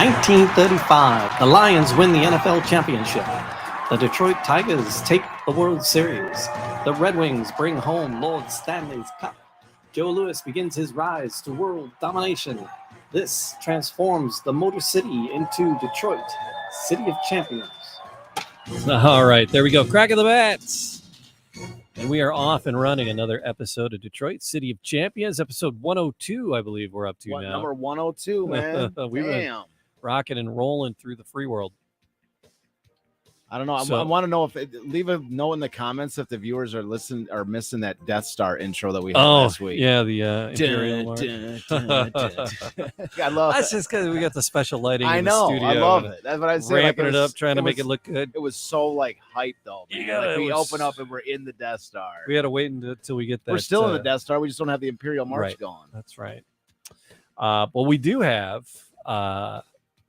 1935, the Lions win the NFL championship. The Detroit Tigers take the World Series. The Red Wings bring home Lord Stanley's Cup. Joe Louis begins his rise to world domination. This transforms the Motor City into Detroit, City of Champions. All right, there we go. Crack of the bats. And we are off and running another episode of Detroit, City of Champions, episode 102, I believe we're up to now. Number 102, man. We've been rocking and rolling through the free world. I don't know. I want to know if leave a note in the comments if the viewers are missing that Death Star intro that we had last week. Yeah, the Imperial. I love That's just because we got the special lighting. I in know. the studio. I love it. That's what I say. Ramping it up, trying to make it look good. It was so like hype though. Man. We open up and we're in the Death Star. We had to wait until we get that. We're still in the Death Star. We just don't have the Imperial March going. That's right. Well, we do have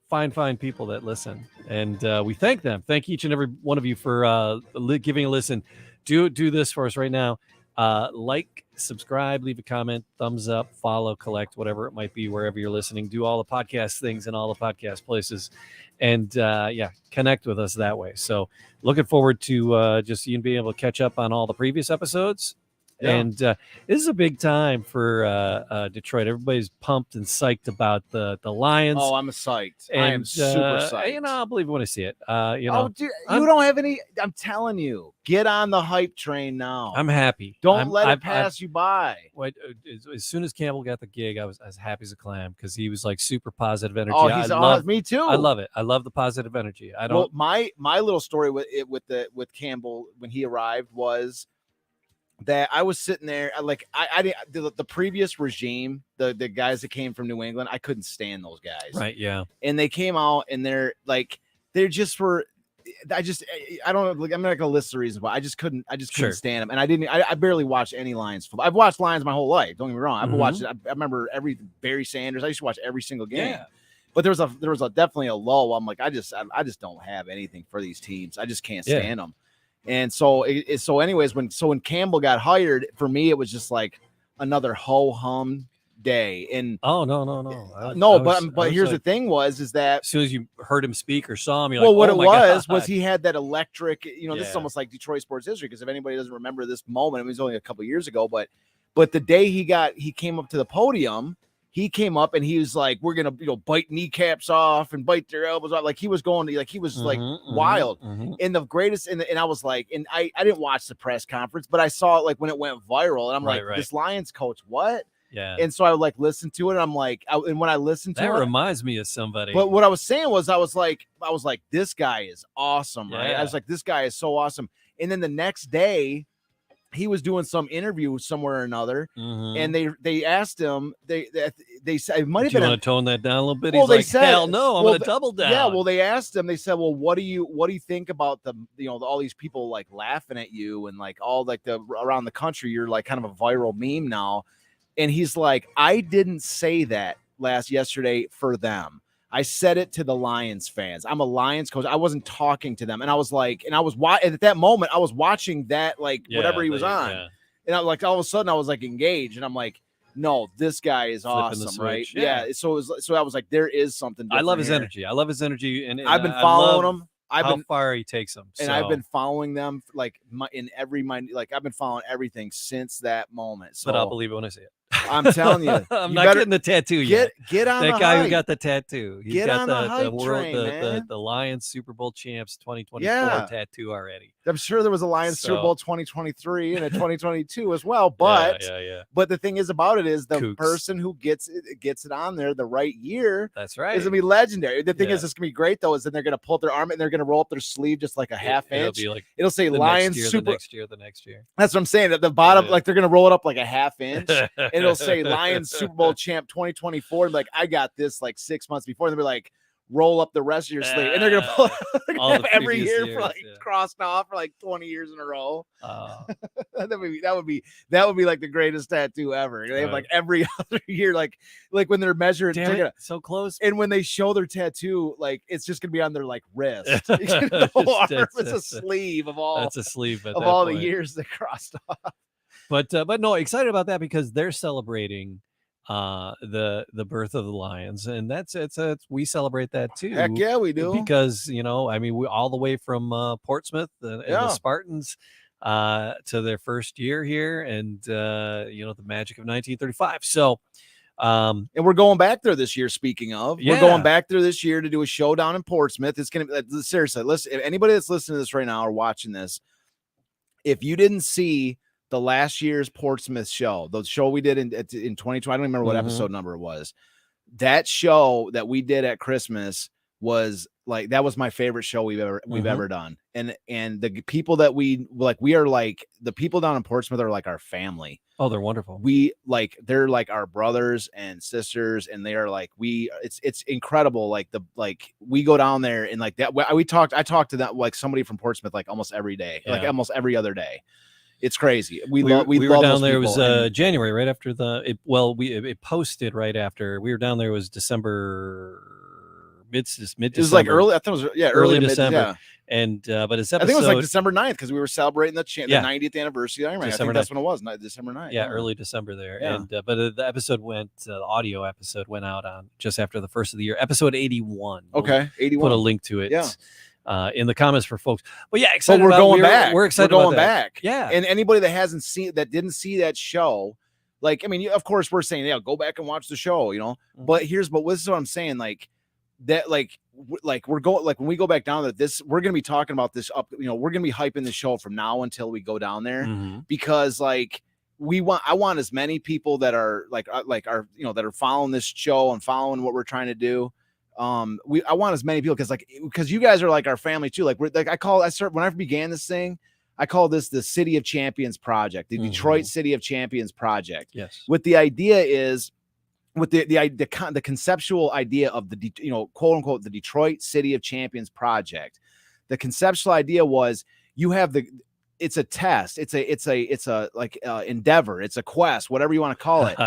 fine people that listen, and we thank them. Thank each and every one of you for giving a listen. Do this for us right now. Like, subscribe, leave a comment, thumbs up, follow, collect, whatever it might be, wherever you're listening. Do all the podcast things in all the podcast places, and connect with us that way. So looking forward to just you being able to catch up on all the previous episodes. Yeah. And this is a big time for Detroit. Everybody's pumped and psyched about the Lions. Oh, I'm psyched. I am super psyched. I'll believe it when I see it. Dude, you don't have any. I'm telling you, get on the hype train now. I'm happy. Don't let it pass you by. As soon as Campbell got the gig, I was as happy as a clam because he was like super positive energy. Oh, he's me too. I love it. I love the positive energy. My little story with Campbell when he arrived was that I was sitting there, the previous regime, the guys that came from New England, I couldn't stand those guys. Right, yeah. And they came out and I don't know, like, I'm not gonna list the reasons why. I just couldn't stand them. And I barely watched any Lions football. I've watched Lions my whole life. Don't get me wrong. I've watched it. I remember every Barry Sanders. I used to watch every single game. Yeah. But there was definitely a lull. I'm like, I just don't have anything for these teams. I just can't stand them. And so anyways, when Campbell got hired, for me, it was just like another ho-hum day. And but here's the thing is that as soon as you heard him speak or saw him, was he had that electric, this is almost like Detroit sports history. Because if anybody doesn't remember this moment, it was only a couple of years ago, but the day he came up to the podium, he came up and he was like, we're going to, bite kneecaps off and bite their elbows off. Like he was going to, like, he was wild. And the greatest, and I was like, and I didn't watch the press conference, but I saw it like when it went viral and I'm this Lions coach, what? Yeah. And so I would like listen to it. And I'm like, and when I listened to that reminds me of somebody. But what I was saying was, I was like, this guy is awesome. Right. I was like, this guy is so awesome. And then the next day, he was doing some interview somewhere or another, and they asked him. They said it might have been. You want to tone that down a little bit? Well, He's like, hell no, I'm going to double down. Yeah. Well, they asked him. They said, well, what do you think about all these people like laughing at you and like all like around the country? You're like kind of a viral meme now, and he's like, I didn't say that yesterday for them. I said it to the Lions fans. I'm a Lions coach. I wasn't talking to them. And I was like, at that moment, I was watching that, whatever he was on. Yeah. And I like, all of a sudden I was like engaged and I'm like, no, this guy is awesome. Right. Yeah. So I was like, there is something. I love his energy. I love his energy. And I've been following him. How far he takes them. And I've been following them I've been following everything since that moment. So, but I'll believe it when I see it. I'm telling you, I'm not getting the tattoo yet. Get on that the guy hype. who got the tattoo. He's got the world, train, man. The Lions Super Bowl champs 2024 tattoo already. I'm sure there was a Lions Super Bowl 2023 and a 2022 as well. But but the thing is about it is the person who gets it on there the right year. That's right. Is gonna be legendary. The thing is, it's gonna be great though. Is then they're gonna pull up their arm and they're gonna roll up their sleeve just like a half inch. It'll say Lions Super. The next year. That's what I'm saying. At the bottom, like they're gonna roll it up like a half inch, and it'll say Lions Super Bowl champ 2024. Like I got this like 6 months before. And they'll be like, roll up the rest of your sleeve, and they're gonna pull every year for like crossed off for like 20 years in a row. that would be like the greatest tattoo ever. They have like every other year, like when they're measuring, so close. And when they show their tattoo, like it's just gonna be on their like wrist. The whole arm is a sleeve of all. That's a sleeve of all the years they crossed off. But no, excited about that because they're celebrating the birth of the Lions, and that's we celebrate that too. Heck yeah, we do. Because I mean, we all the way from Portsmouth and the Spartans to their first year here, and the magic of 1935. So. And we're going back there this year. Speaking of, we're going back there this year to do a show down in Portsmouth. It's going to be seriously. Listen, if anybody that's listening to this right now or watching this, if you didn't see the last year's Portsmouth show, the show we did in 2020, I don't remember what episode number it was. That show that we did at Christmas was like, that was my favorite show we've ever done. And the people that we are like, the people down in Portsmouth are like our family. Oh, they're wonderful. They're like our brothers and sisters, and they are like, it's incredible. Like we go down there and like that. I talked to that, like somebody from Portsmouth, like almost every day, like almost every other day. It's crazy. We love down there. It people. Was January, right after it posted right after we were down there. It was December, mid. It was like early. I thought it was early December. Yeah. And but it's episode. I think it was like December 9th because we were celebrating the 90th anniversary. I think that's when it was. December 9th. Yeah, early December there. Yeah. And but the episode the audio episode went out on just after the first of the year, episode 81. Okay, 81. Put a link to it. Yeah. In the comments for folks. But yeah, excited. But we're going back. We're excited. We're going back. Yeah. And anybody that didn't see that show, like, I mean, of course, we're saying, go back and watch the show, But this is what I'm saying, like that, like we're going, like when we go back down there, we're gonna be talking about this up. We're gonna be hyping the show from now until we go down there because like. I want as many people that are like are that are following this show and following what we're trying to do. I want as many people because you guys are like our family too. Like when I began this thing, I call this the City of Champions Project, the Detroit City of Champions Project. Yes. With the idea is with the conceptual idea of the quote unquote the Detroit City of Champions Project. The conceptual idea was you have it's a test. It's a endeavor. It's a quest, whatever you want to call it.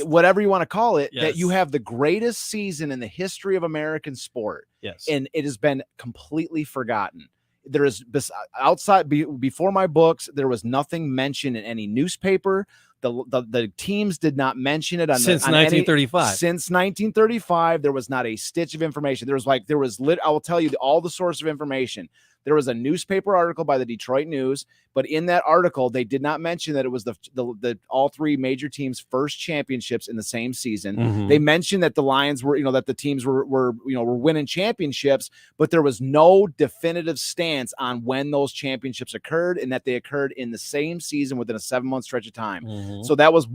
Whatever you want to call it, that you have the greatest season in the history of American sport. Yes. And it has been completely forgotten. There is before my books, there was nothing mentioned in any newspaper. The teams did not mention it since 1935. Since 1935, there was not a stitch of information. I will tell you all the source of information. There was a newspaper article by the Detroit News, but in that article, they did not mention that it was the all three major teams' first championships in the same season. They mentioned that the Lions were, that the teams were winning championships, but there was no definitive stance on when those championships occurred and that they occurred in the same season within a 7-month stretch of time. So that was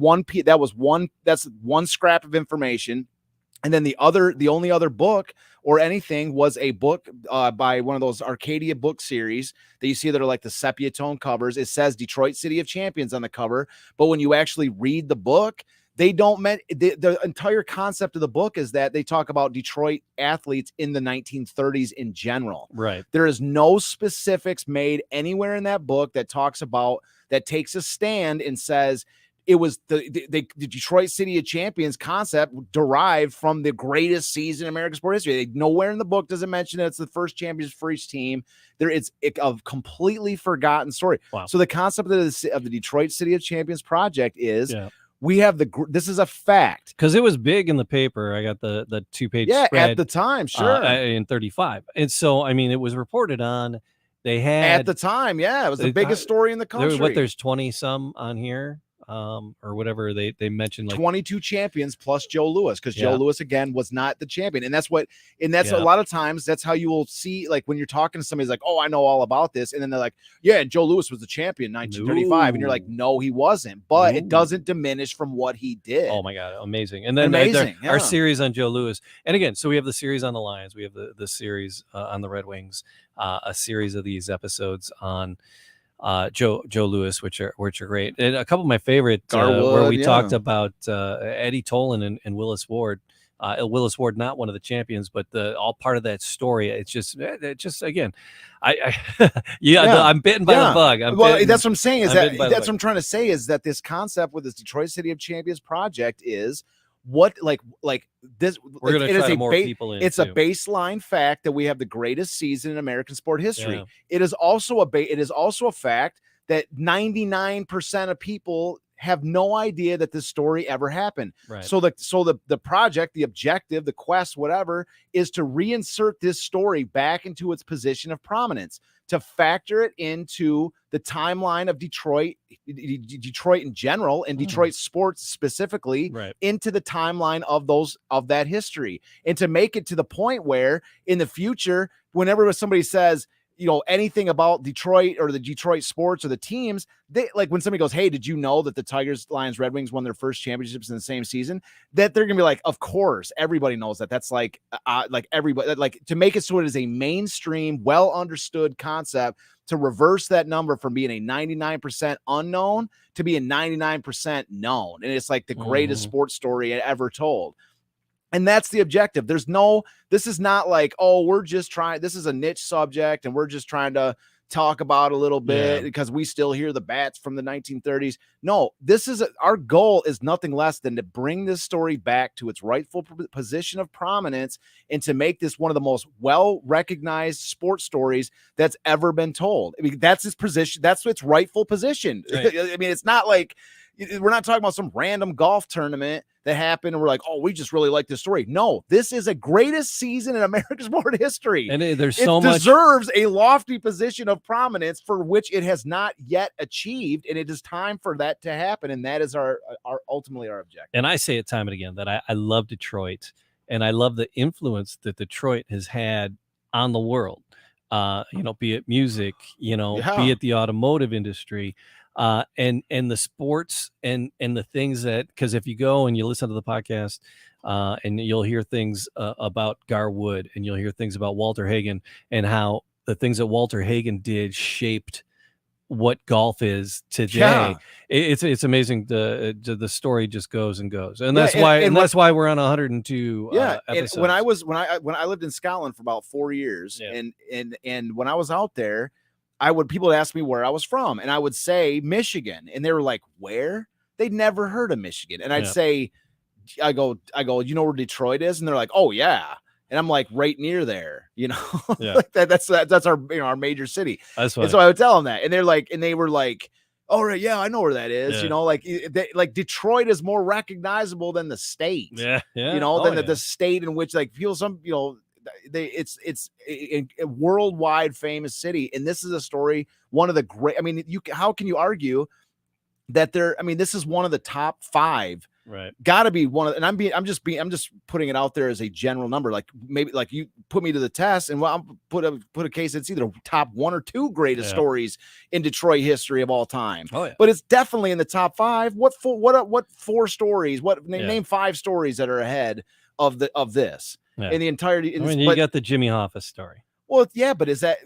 that's one scrap of information. And then the only other book or anything was a book by one of those Arcadia book series that you see that are like the sepia tone covers. It says Detroit City of Champions on the cover, but when you actually read the book, they don't the entire concept of the book is that they talk about Detroit athletes in the 1930s in general. Right. There is no specifics made anywhere in that book that takes a stand and says it was the Detroit City of Champions concept derived from the greatest season in American sport history. Nowhere in the book does it mention that it's the first champions for each team. It's a completely forgotten story. Wow. So the concept of the Detroit City of Champions project is we have this is a fact. Because it was big in the paper. I got the 2-page spread. At the time, sure. In 35. And so, I mean, it was reported on. They had. At the time, it was the biggest story in the country. There's 20 some on here. Or whatever they mentioned, like 22 champions plus Joe Louis, because Joe Louis again was not the champion, and that's a lot of times that's how you will see, like when you're talking to somebody's like, oh, I know all about this, and then they're like, yeah, and Joe Louis was the champion in 1935, and you're like, no, he wasn't, but it doesn't diminish from what he did. Oh my god, amazing! And then our series on Joe Louis, and again, so we have the series on the Lions, we have the series on the Red Wings, a series of these episodes on Joe Louis, which are great, and a couple of my favorite where we talked about Eddie Tolan and Willis Ward. Willis Ward, not one of the champions, but all part of that story. It's just again, I'm bitten by the bug. That's what I'm saying. That's what I'm trying to say is that this concept with this Detroit City of Champions project is. What like this? We're going to try to more people in. It's a baseline fact that we have the greatest season in American sport history. It is also a fact that 99% of people have no idea that this story ever happened. Right. So the project, the objective, the quest, whatever, is to reinsert this story back into its position of prominence, to factor it into the timeline of Detroit in general, and Detroit sports specifically, into the timeline of that history, and to make it to the point where in the future, whenever somebody says, anything about Detroit or the Detroit sports or the teams, they like when somebody goes, hey, did you know that the Tigers, Lions, Red Wings won their first championships in the same season? That they're going to be like, of course, everybody knows that. That's like everybody, like, to make it so it is a mainstream, well understood concept, to reverse that number from being a 99% unknown to being 99% known. And it's like the greatest sports story ever told. And that's the objective. This is not like, this is a niche subject and we're just trying to talk about a little bit because we still hear the bats from the 1930s. No, our goal is nothing less than to bring this story back to its rightful position of prominence and to make this one of the most well-recognized sports stories that's ever been told. I mean, that's its position. That's its rightful position. Right. I mean, it's not like, we're not talking about some random golf tournament that happened and we're like, we just really like this story. No, this is a greatest season in American sport history. And it deserves a lofty position of prominence for which it has not yet achieved. And it is time for that to happen. And that is our ultimately our objective. And I say it time and again that I love Detroit, and I love the influence that Detroit has had on the world. Be it music, be it the automotive industry. And the sports and the things that, because if you go and you listen to the podcast and you'll hear things about Garwood, and you'll hear things about Walter Hagen, and how the things that Walter Hagen did shaped what golf is today. Yeah. It's amazing. The story just goes and goes, and that's that's why we're on 102 episodes. And when I lived in Scotland for about 4 years, and when I was out there, people would ask me where I was from, and I would say Michigan, and they were like, where? They'd never heard of Michigan. And I'd say, I go, you know where Detroit is? And they're like, oh yeah. And I'm like, right near there, like that's our, our major city. And so I would tell them that, and they were like, oh right, yeah, I know where that is. Like Detroit is more recognizable than the state. The state in which it's a worldwide famous city. And this is a story, one of the great, how can you argue that this is one of the top 5, right? Gotta be one of, and I'm just putting it out there as a general number. Like maybe like you put me to the test and I'll put a case. It's either top 1 or 2 greatest stories in Detroit history of all time. But it's definitely in the top 5. What 4 stories, name 5 stories that are ahead of this. Yeah. In the entirety. You got the Jimmy Hoffa story. Well, yeah, but is that?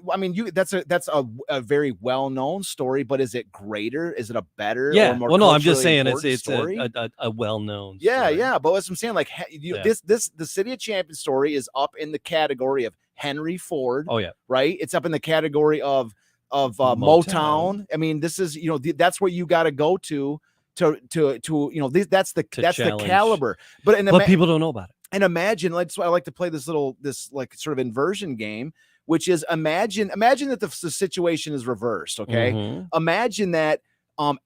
That's a very well known story. But is it greater? Is it a better? Yeah. Or more I'm just saying it's story? a well known. Yeah. But as I'm saying, like the City of Champions story is up in the category of Henry Ford. Oh yeah. Right. It's up in the category of Motown. This is that's where you got to go to that's the caliber. But people don't know about it. And imagine, that's why I like to play this like sort of inversion game, which is imagine that the situation is reversed. Okay. Mm-hmm. Imagine that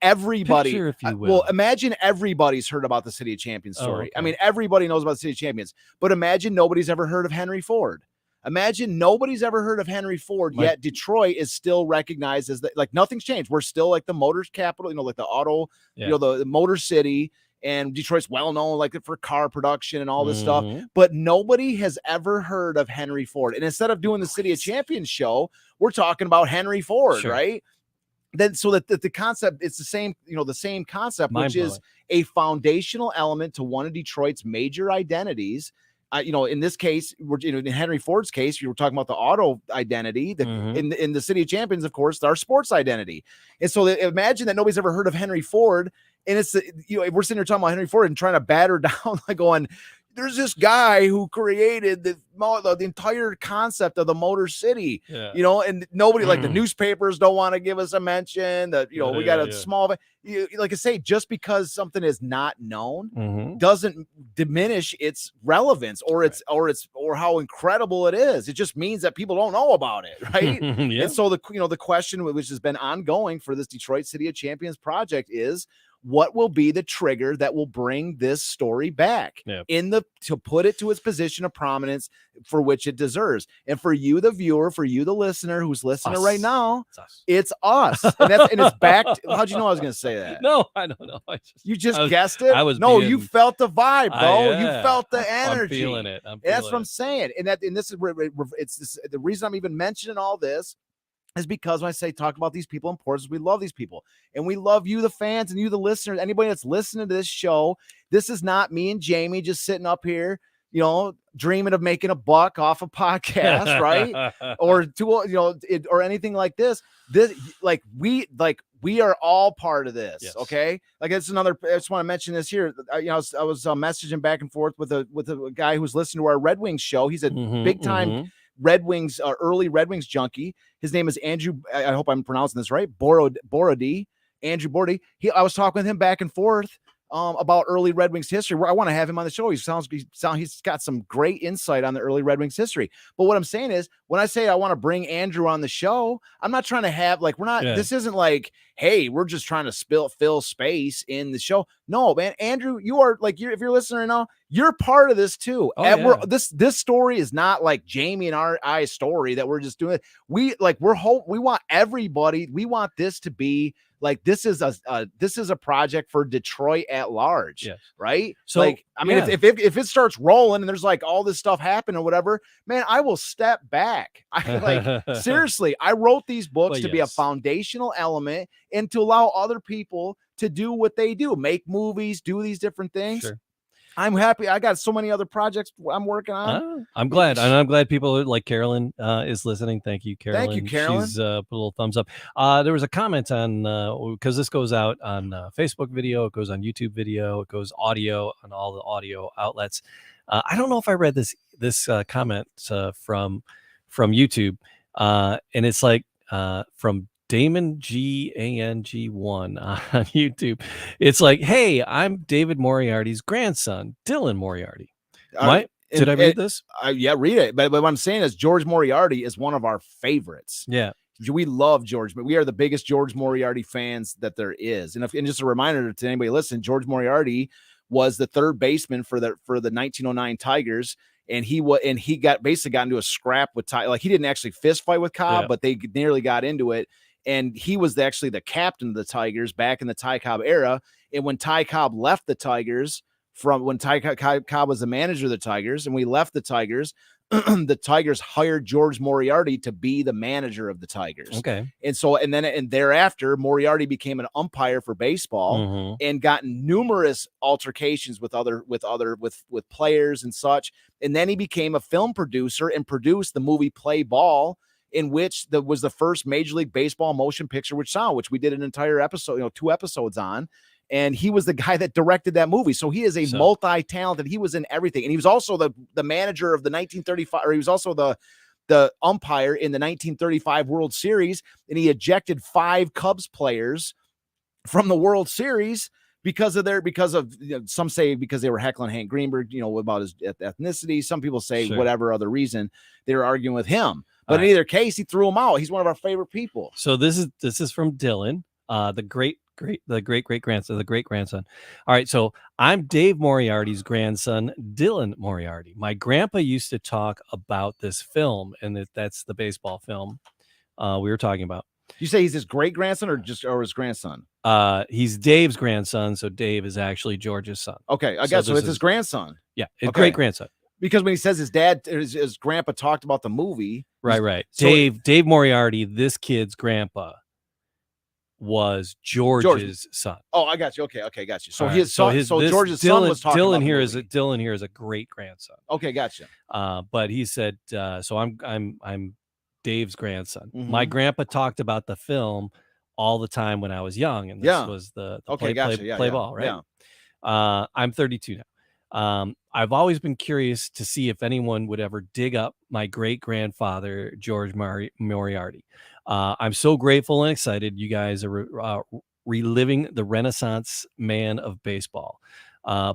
everybody, picture, if you will. Imagine everybody's heard about the City of Champions story. Okay. Everybody knows about the City of Champions, but imagine nobody's ever heard of Henry Ford. Imagine nobody's ever heard of Henry Ford, yet Detroit is still recognized as nothing's changed. We're still like the motors capital, like the auto, the motor city. And Detroit's well known like for car production and all this stuff, but nobody has ever heard of Henry Ford. And instead of doing the City of Champions show, we're talking about Henry Ford, right? Then so that the concept, it's the same, the same concept, which is a foundational element to one of Detroit's major identities. In this case, in Henry Ford's case, you were talking about the auto identity. In the City of Champions, of course, our sports identity. And so imagine that nobody's ever heard of Henry Ford. And it's, we're sitting here talking about Henry Ford and trying to batter down, like going, there's this guy who created the entire concept of the Motor City, and nobody, like the newspapers don't want to give us a mention that, we got a small, like I say, just because something is not known doesn't diminish its relevance or or how incredible it is. It just means that people don't know about it. Right. And so the question, which has been ongoing for this Detroit City of Champions project, is what will be the trigger that will bring this story back to put it to its position of prominence for which it deserves. And for you, the viewer, for you, the listener who's listening right now, it's us. And it's backed. How'd you know I was going to say that? No, I don't know. You just guessed it. You felt the vibe, bro. You felt the energy. I'm feeling it. That's what I'm saying. And this is where the reason I'm even mentioning all this is because when I say talk about these people importance, we love these people and we love you, the fans, and you, the listeners, anybody that's listening to this show. This is not me and Jamie just sitting up here, dreaming of making a buck off a podcast, right? Or anything like this. We are all part of this. Yes. Okay. Like it's another, I just want to mention this here. I was messaging back and forth with a guy who's listening to our Red Wings show. He's a big time Red Wings, early Red Wings junkie. His name is Andrew. I hope I'm pronouncing this right. Borody, Andrew Borody. I was talking with him back and forth about early Red Wings history. Where I want to have him on the show. He's got some great insight on the early Red Wings history. But what I'm saying is, when I say I want to bring Andrew on the show, I'm not trying to have this isn't like, hey, we're just trying to fill space in the show. No, man, Andrew, you are if you're listening right now, you're part of this too. This story is not like Jamie and I story that we're just doing. We want everybody. We want this to be like, this is a project for Detroit at large, right? So if it starts rolling and there's like all this stuff happening or whatever, man, I will step back. Seriously, I wrote these books to be a foundational element and to allow other people to do what they do, make movies, do these different things. Sure. I'm happy. I got so many other projects I'm working on. I'm glad. And I'm glad people like Carolyn is listening. Thank you, Carolyn. Thank you, Carolyn. She's put a little thumbs up. There was a comment on, because this goes out on Facebook video, it goes on YouTube video, it goes audio on all the audio outlets. I don't know if I read this comment from YouTube. And it's like from Damon Gang1 on YouTube. It's like, hey, I'm David Moriarty's grandson, Dylan Moriarty. Right? Did I read this? Yeah, read it. But what I'm saying is George Moriarty is one of our favorites. Yeah. We love George, but we are the biggest George Moriarty fans that there is. And just a reminder to anybody listening, George Moriarty was the third baseman for the 1909 Tigers. And he got into a scrap with Ty. Like, he didn't actually fist fight with Cobb, but they nearly got into it. And he was actually the captain of the Tigers back in the Ty Cobb era. And when Ty Cobb left the Tigers, when Ty Cobb was the manager of the Tigers, and we left the Tigers, the Tigers hired George Moriarty to be the manager of the Tigers. Okay. And thereafter, Moriarty became an umpire for baseball and got numerous altercations with players and such. And then he became a film producer and produced the movie Play Ball, in which was the first Major League Baseball motion picture which we did an entire episode, 2 episodes on. And he was the guy that directed that movie. So he is a multi-talented. He was in everything. And he was also the manager of the 1935, or he was also the umpire in the 1935 World Series. And he ejected 5 Cubs players from the World Series because of some say because they were heckling Hank Greenberg, about his ethnicity. Some people say whatever other reason they were arguing with him. But in either case, he threw him out. He's one of our favorite people. So this is from Dylan, the great grandson. All right. So I'm Dave Moriarty's grandson, Dylan Moriarty. My grandpa used to talk about this film, and that's the baseball film we were talking about. You say he's his great grandson or his grandson? He's Dave's grandson. So Dave is actually George's son. Okay. I guess so. It's his grandson. Yeah. Great grandson. Because when he says his grandpa talked about the movie. Right. So Dave Moriarty, this kid's grandpa, was George's son. Oh, I got you. Okay, got you. So George's son was talking about Dylan here is a great grandson. Okay, gotcha. But he said, so I'm Dave's grandson. My grandpa talked about the film all the time when I was young, and this was the play ball, right? Yeah. I'm 32 now. I've always been curious to see if anyone would ever dig up my great grandfather, George Moriarty. I'm so grateful and excited you guys are reliving the Renaissance man of baseball.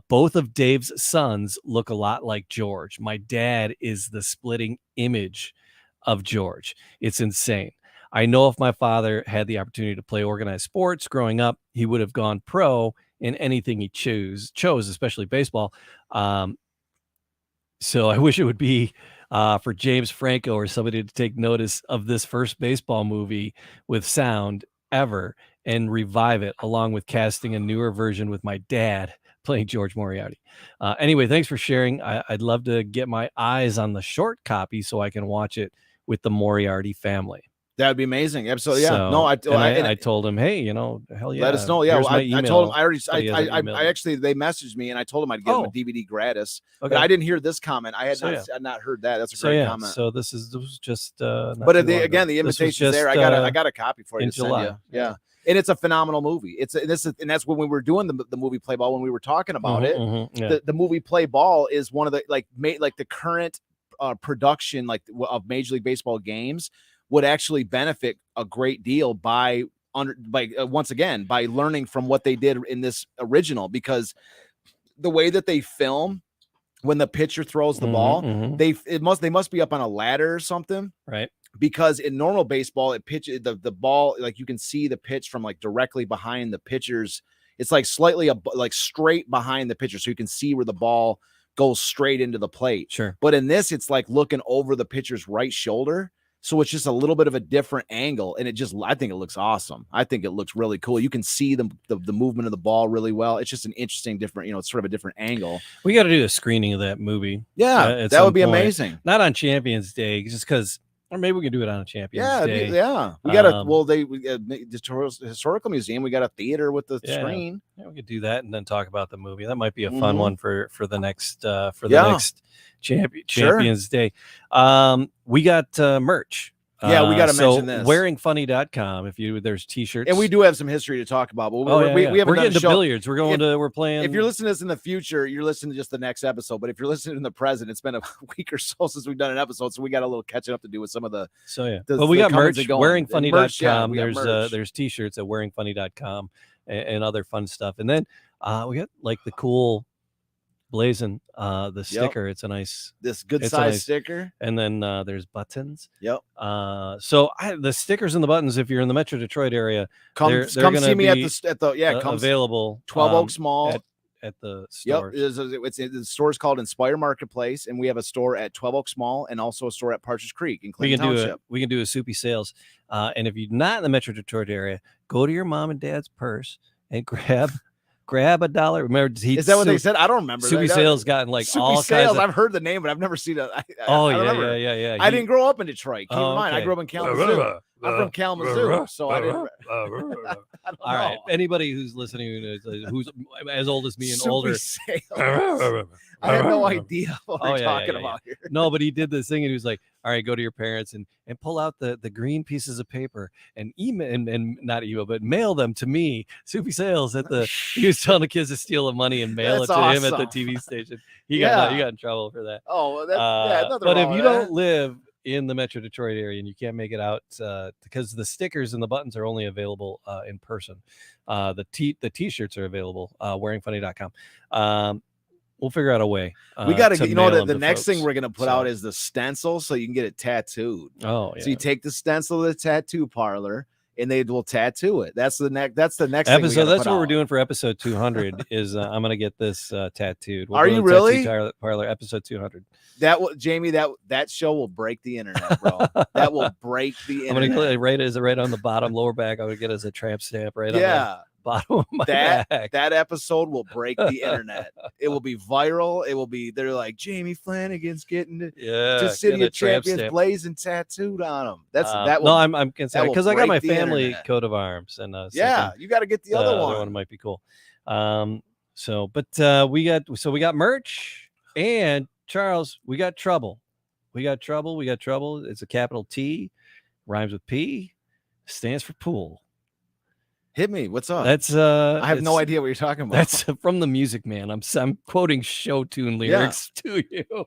Both of Dave's sons look a lot like George. My dad is the splitting image of George. It's insane. I know if my father had the opportunity to play organized sports growing up, he would have gone pro in anything he chose, especially baseball. So I wish it would be for James Franco or somebody to take notice of this first baseball movie with sound ever and revive it, along with casting a newer version with my dad playing George Moriarty. Anyway, thanks for sharing. I'd love to get my eyes on the short copy so I can watch it with the Moriarty family. That would be amazing. Absolutely. Yeah. So, No, I told him, hey, hell yeah. Let us know. Yeah. Here's Well, my I email. told him I actually, they messaged me and I told him I'd give them a DVD gratis. Okay. But I didn't hear this comment. I had not heard that. That's a great comment. So this was just but again, the invitation's there. I got a copy for you in to send July. you. Yeah. And it's a phenomenal movie. And that's when we were doing the movie Play Ball, when we were talking about it. The movie Play Ball is one of the the current production of Major League Baseball games would actually benefit a great deal by once again by learning from what they did in this original, because the way that they film when the pitcher throws the ball, they must be up on a ladder or something, right? Because in normal baseball, it pitches the ball, you can see the pitch from directly behind the pitchers. It's slightly straight behind the pitcher, so you can see where the ball goes straight into the plate. Sure. But in this, it's looking over the pitcher's right shoulder. So it's just a little bit of a different angle, and I think it looks awesome. I think it looks really cool. You can see the movement of the ball really well. It's just an interesting, different, it's sort of a different angle. We got to do a screening of that movie. Yeah, that would be amazing. Not on Champions Day, just because, or maybe we can do it on a Champions Day. We got the Historical Museum. We got a theater with the screen. Yeah, we could do that and then talk about the movie. That might be a fun one for the next next Champions Day. We got merch. Yeah, we got to mention this. Wearingfunny.com. There's t-shirts, and we do have some history to talk about. But we haven't we're getting to billiards. We're playing. If you're listening to this in the future, you're listening to just the next episode. But if you're listening in the present, it's been a week or so since we've done an episode, so we got a little catching up to do with some of the. But we got merch. Wearingfunny.com. Merch, there's t-shirts at wearingfunny.com and other fun stuff. And then we got the cool blazing the sticker. It's a nice good size sticker. And then there's buttons. Yep. So the stickers and the buttons, if you're in the Metro Detroit area, come see me at the available 12 Oaks Mall at the store. Yep. The store is called Inspire Marketplace, and we have a store at 12 Oaks Mall and also a store at Partridge Creek in Clinton Township. We can do a Soupy sales. And if you're not in the Metro Detroit area, go to your mom and dad's purse and grab $1. Remember, is that what they said? I don't remember. Soupy Sales gotten all kinds of. I've heard the name, but I've never seen it. Yeah. I didn't grow up in Detroit. Keep in mind, I grew up in Kalamazoo. I'm from Kalamazoo, so I didn't. All right. Anybody who's listening, who's as old as me and older, I have no idea what we're talking about here. No, but he did this thing, and he was like, "All right, go to your parents and pull out the green pieces of paper and email and not email, but mail them to me, Soupy Sales at the." He was telling the kids to steal the money and mail it to him at the TV station. He got in trouble for that. Oh, that's but if you don't live in the Metro Detroit area and you can't make it out because the stickers and the buttons are only available in person, the t-shirts are available wearingfunny.com. We'll figure out a way. We got to the next thing we're gonna put out is the stencil, so you can get it tattooed. Oh, yeah. So you take the stencil to the tattoo parlor, and they will tattoo it. That's the next episode. That's what we're doing for episode 200. Is I'm gonna get this tattooed. Are you really? Tattoo parlor episode 200. Jamie, that show will break the internet, bro. That will break the internet. I'm gonna right on the bottom lower back. I'm gonna get it as a tramp stamp right on the bottom of my back. That episode will break the internet. It will be viral. It will be. They're like, Jamie Flanagan's getting to City of Champions blazing tattooed on him. That. No, I'm concerned because I got my family coat of arms, and you got to get the other one. The other one might be cool. We got merch, and Charles, we got trouble. It's a capital T, rhymes with P, stands for pool. Hit me. What's up? That's I have no idea what you're talking about. That's from the Music Man. I'm quoting show tune lyrics to you.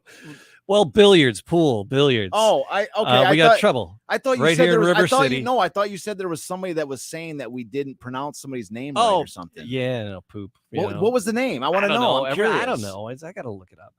Well, billiards. Oh, we got trouble. I thought you right said here there was, in River I thought City. I thought you said there was somebody that was saying that we didn't pronounce somebody's name right or something. Yeah, no poop. What was the name? I want to know. I'm curious. I don't know. I got to look it up.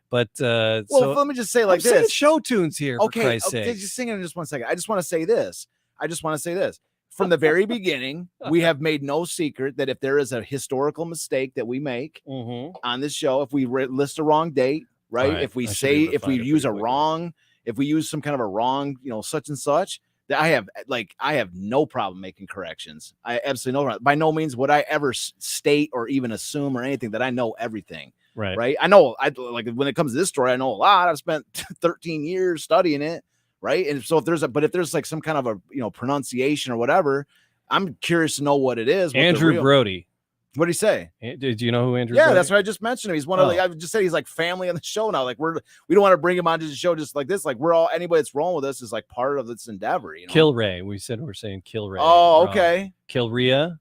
But so let me just say this. Show tunes here. Okay, for Christ's sake. just sing it in just 1 second. I just want to say this. I just want to say this. From the very beginning, we have made no secret that if there is a historical mistake that we make on this show, if we list a wrong date, right? If we say, if we use a wrong, if we use some kind of a wrong, such and such, that I have no problem making corrections. I absolutely no problem. By no means would I ever state or even assume or anything that I know everything. Right. I know, like when it comes to this story, I know a lot. I've spent 13 years studying it. Right. And so if there's like some kind of a, pronunciation or whatever, I'm curious to know what it is. Andrew Brody. What did he say? Did you know who Andrew? Yeah, that's what I just mentioned him. He's one of I just said he's like family on the show now. Like we don't want to bring him onto the show just like this. Like anybody that's rolling with us is like part of this endeavor. Kilray. We're saying Kilray. Oh, okay. Kilrea.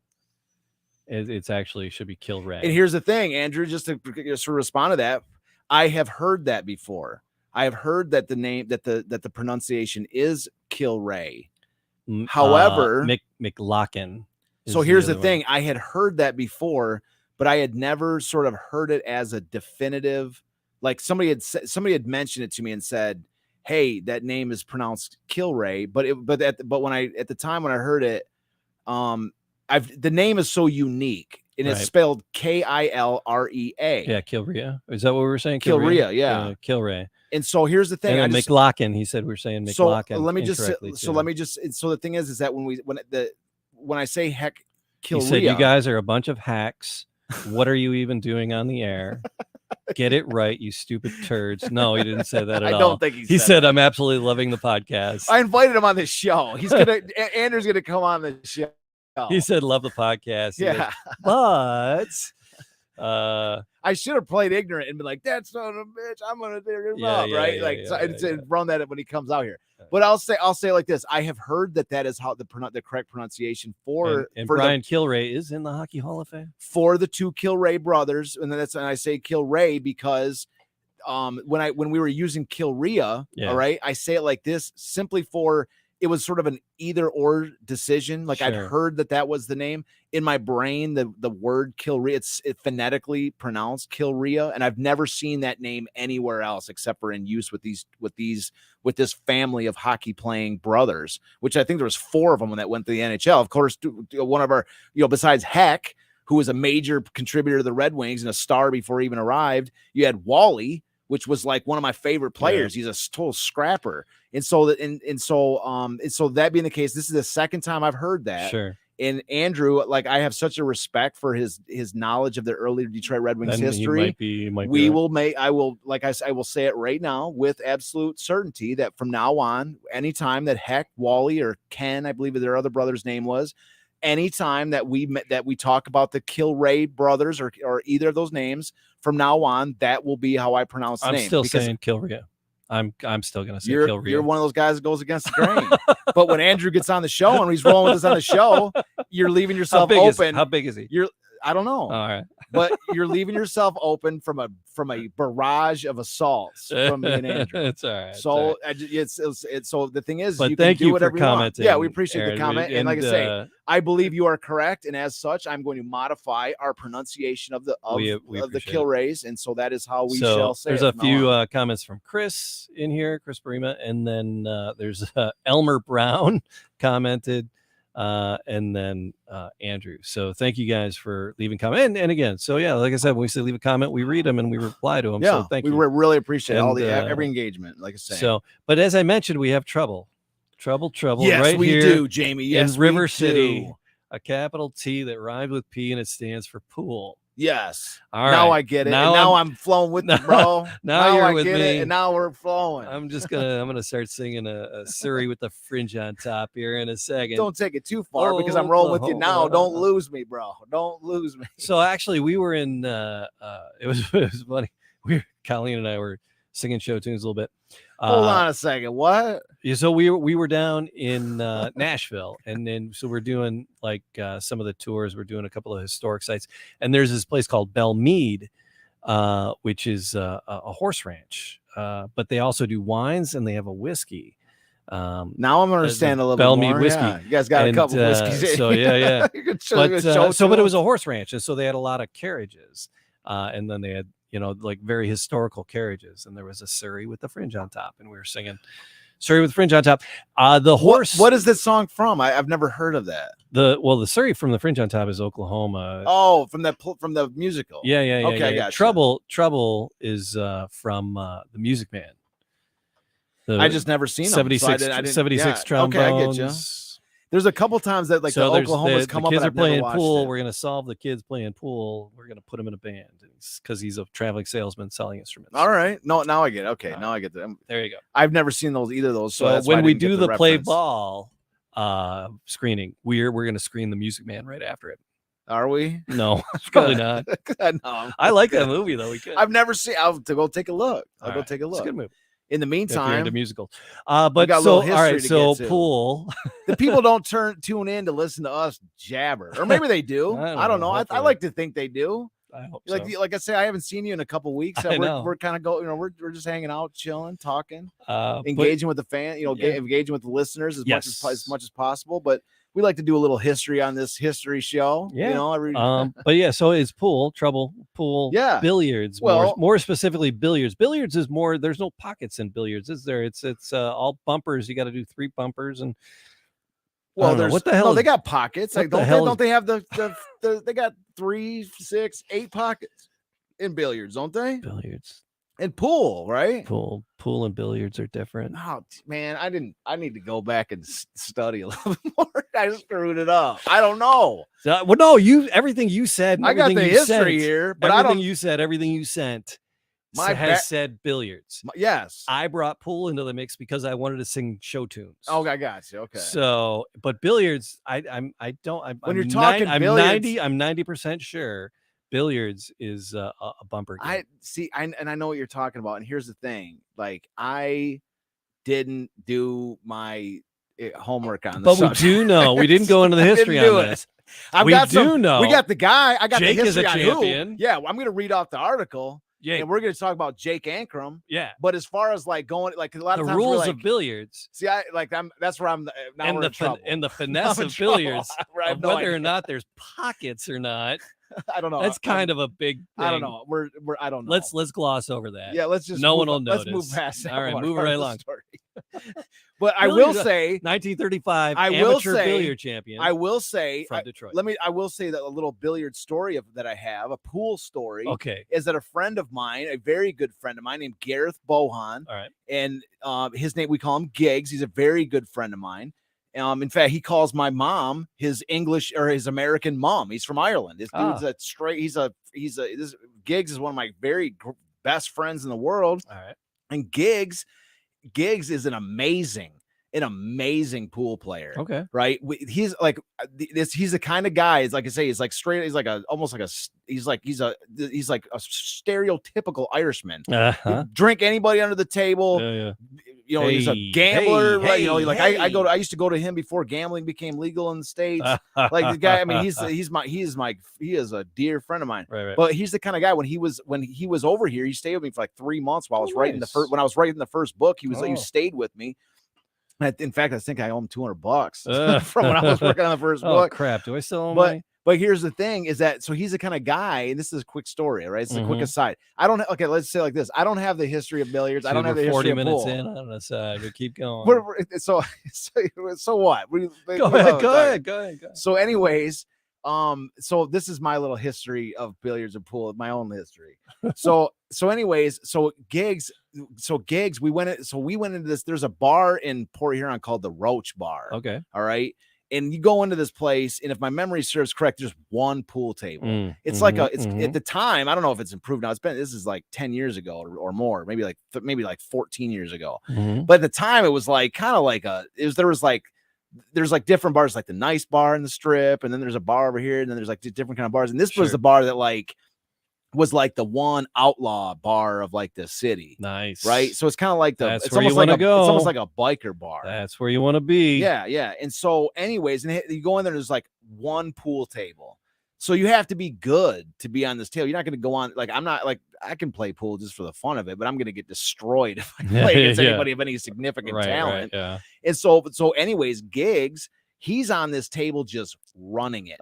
It's actually should be Kilray. And here's the thing, Andrew, just to respond to that, I have heard that before. I have heard that the name that the pronunciation is Kilray. However, McLaughlin. So here's the thing. I had heard that before, but I had never sort of heard it as a definitive, like somebody had mentioned it to me and said, hey, that name is pronounced Kilray. But at the time when I heard it, the name is so unique. And it's spelled Kilrea. Yeah, Kilrea. Is that what we were saying? Kilrea, yeah. Kilray. And so here's the thing. And McLaughlin, he said we were saying McLaughlin. So the thing is that when I say heck, Kilrea, he said you guys are a bunch of hacks. What are you even doing on the air? Get it right, you stupid turds. No, he didn't say that at all. I don't think he said I'm absolutely loving the podcast. I invited him on this show. Andrew's gonna come on the show. He said love the podcast. Yeah. But I should have played ignorant and been like, "That's son of a bitch, I'm gonna dig him up," right? Run that when he comes out here. But I'll say like this: I have heard that is how the correct pronunciation for Brian Kilray is in the Hockey Hall of Fame for the two Kilray brothers, and I say Kilray because when we were using Kilrea, all right, I say it like this simply for. It was sort of an either or decision. Like I'd heard that was the name in my brain. The word Kilrea, it's phonetically pronounced Kilrea, and I've never seen that name anywhere else except for in use with this family of hockey playing brothers. Which I think there was 4 of them when that went to the NHL. Of course, one of our besides Heck, who was a major contributor to the Red Wings and a star before he even arrived, you had Wally, which was like one of my favorite players. He's a total scrapper. And so that being the case, this is the second time I've heard that. Sure. And Andrew, like I have such a respect for his knowledge of the early Detroit Red Wings history. I will say it right now with absolute certainty that from now on, anytime that Heck, Wally, or Ken, I believe their other brother's name was, anytime that we talk about the Kilray brothers or either of those names, from now on, that will be how I pronounce the name. I'm still saying Kilrea. I'm still gonna say Kilrea. You're one of those guys that goes against the grain. But when Andrew gets on the show and he's rolling with us on the show, you're leaving yourself open. How big is he? I don't know. All right. But you're leaving yourself open from a barrage of assaults from me and Andrew. It's all right. So it's so the thing is, but you thank can do you whatever for you want. commenting. Yeah, we appreciate the comment. And And like I say, I believe you are correct, and as such, I'm going to modify our pronunciation of the Kilrays, and so that is how we shall say. There's a few comments from Chris in here, Chris Barima, and then there's Elmer Brown commented. And then Andrew. So thank you guys for leaving comment. And again, so yeah, like I said, when we say leave a comment, we read them and we reply to them. Yeah, so thank you. We really appreciate every engagement. Like I say. So, but as I mentioned, we have trouble. Yes, right we here do, Jamie. Yes, in River City, a capital T that rhymes with P and it stands for pool. Yes. All right. Now I get it. Now I'm flowing with you, bro. now you're I with get me. it, and now we're flowing. I'm gonna start singing a Surrey with the fringe on top here in a second. Don't take it too far because I'm rolling with you now. Don't lose me, bro. Don't lose me. So actually, we were in. It was funny. Colleen and I were singing show tunes a little bit. Hold on a second. What? Yeah, so we were down in Nashville, and then so we're doing like some of the tours. We're doing a couple of historic sites, and there's this place called Belle Meade, which is a horse ranch, but they also do wines and they have a whiskey. Now I'm understanding a little Belle bit more. Meade whiskey. Yeah. You guys got a couple whiskeys. So yeah. But it was a horse ranch, and so they had a lot of carriages, and then they had like very historical carriages, and there was a Surrey with the fringe on top, and we were singing Surrey with Fringe on top. The horse. What is this song from? I've never heard of that. The Surrey from the Fringe on top is Oklahoma. Oh, from the musical. Yeah. Okay, I got you. Trouble is from the Music Man. I just never seen them. 76, so I didn't, 76 trombones. Okay, I get you. There's a couple times that like so the Oklahomas come up. The kids and are I've never playing watched pool. it. We're gonna solve the kids playing pool. We're gonna put him in a band because he's a traveling salesman selling instruments. All right. No, now I get it. Okay, now I get them. There you go. I've never seen either of those. So that's when why I we didn't get do the play reference. ball screening, we're gonna screen the Music Man right after it. Are we? No, probably not. No. I like that movie though. We could. I've never seen. I'll to go take a look. I'll go right. take a look. It's a good movie. In the If you're meantime, into musicals. But got a so little all right, history to so get to. pool. the people don't tune in to listen to us jabber, or maybe they do. I don't know. I like to think they do. I hope Like so. like I say, I haven't seen you in a couple weeks. I know. We're kind of going. We're just hanging out, chilling, talking, But- engaging with the fan. Yeah. Engaging with the listeners as Yes. much as possible. But we like to do a little history on this history show. Yeah. Every but yeah, so it's pool, Yeah. billiards. Well- more specifically, billiards. Billiards is more. There's no pockets in billiards, is there? It's all bumpers. You got to do 3 bumpers and. I don't know. there's What the hell? No, is- they got pockets. what Like the don't hell they, is- don't they have the they got 3, 6, 8 pockets in billiards, don't they? billiards, And pool, right? pool, and billiards are different. Oh man, I need to go back and study a little bit more. I screwed it up. I don't know. Well, no, everything you said. And I got everything the you history sent, here, but I everything don't. you said, everything you sent, My has said billiards. Yes. I brought pool into the mix because I wanted to sing show tunes. Oh, I got you. Okay. So, but billiards, I'm When you're talking I'm billiards- 90% sure billiards is a bumper game. I see. I know what you're talking about. And here's the thing: like I didn't do my homework on this. but we do know we didn't go into the I didn't history do on it. this. I've We got do some, know We got the guy. I got Jake the is a history on who. champion. Yeah, I'm going to read off the article, Yeah, and we're going to talk about Jake Ankrom. yeah. But as far as like going, like a lot The of times we're rules like, of billiards see, that's where I'm. Now and we're in trouble. and the finesse I'm in of trouble. billiards, I have of no whether idea. or not there's pockets or not. I don't know. That's kind of a big thing. I don't know. We're I don't know. Let's gloss over that. Yeah, let's just no move one will on. Let's notice. move past that. All right, one move part right of the along. story. But I will say, 1935 I will amateur say- billiard champion I will say, from Detroit. I will say that a little billiard story that I have, a pool story, Okay. is that a friend of mine, a very good friend of mine named Gareth Bohan, All right. and his name, we call him Giggs. He's a very good friend of mine. In fact, he calls my mom his English or his American mom. He's from Ireland. This dude's a straight. This Giggs is one of my very best friends in the world. All right. And Giggs is an amazing pool player. Okay. Right. He's like he's the kind of guy, is like I say, he's like straight. He's like he's like a stereotypical Irishman. Uh-huh. Drink anybody under the table. Yeah. He's a Hey, gambler, hey, right? hey, Like hey. I used to go to him before gambling became legal in the States. Like the guy, I mean, he is a dear friend of mine. right. But he's the kind of guy when he was over here, he stayed with me for like 3 months while I was writing nice. when I was writing the first book. He Oh. stayed with me. In fact, I think I owe him $200 from when I was working on the first Oh book. crap! Do I still owe But money? But here's the thing: is that so he's the kind of guy, and this is a quick story, right? It's a quick Mhm. aside. I don't. Okay, let's say like this: I don't have the history of billiards. I don't have the We're history 40 of minutes pool. in on the side. We keep going. So what? Go ahead. So, anyways, so this is my little history of billiards and pool, my own history. So Giggs, we went into this. There's a bar in Port Huron called the Roach Bar. Okay. All right. And you go into this place, and if my memory serves correct, there's one pool table. It's like at the time, I don't know if it's improved now. This is like 10 years ago or more, maybe like 14 years ago. But at the time, it was like kind of like there's like different bars, like the Nice Bar in the Strip, and then there's a bar over here, and then there's like different kind of bars. And this was Sure. the bar that like was like the one outlaw bar of like the city. Nice. Right. So it's kind of like That's it's where you almost like wanna go. it's almost like a biker bar. That's where you want to be. Yeah. And so, anyways, and you go in there, there's like one pool table. So you have to be good to be on this table. You're not going to go on, like, I'm not like, I can play pool just for the fun of it, but I'm going to get destroyed if I play against Yeah. anybody of any significant talent. Right, yeah. And so anyways, Giggs, he's on this table just running it,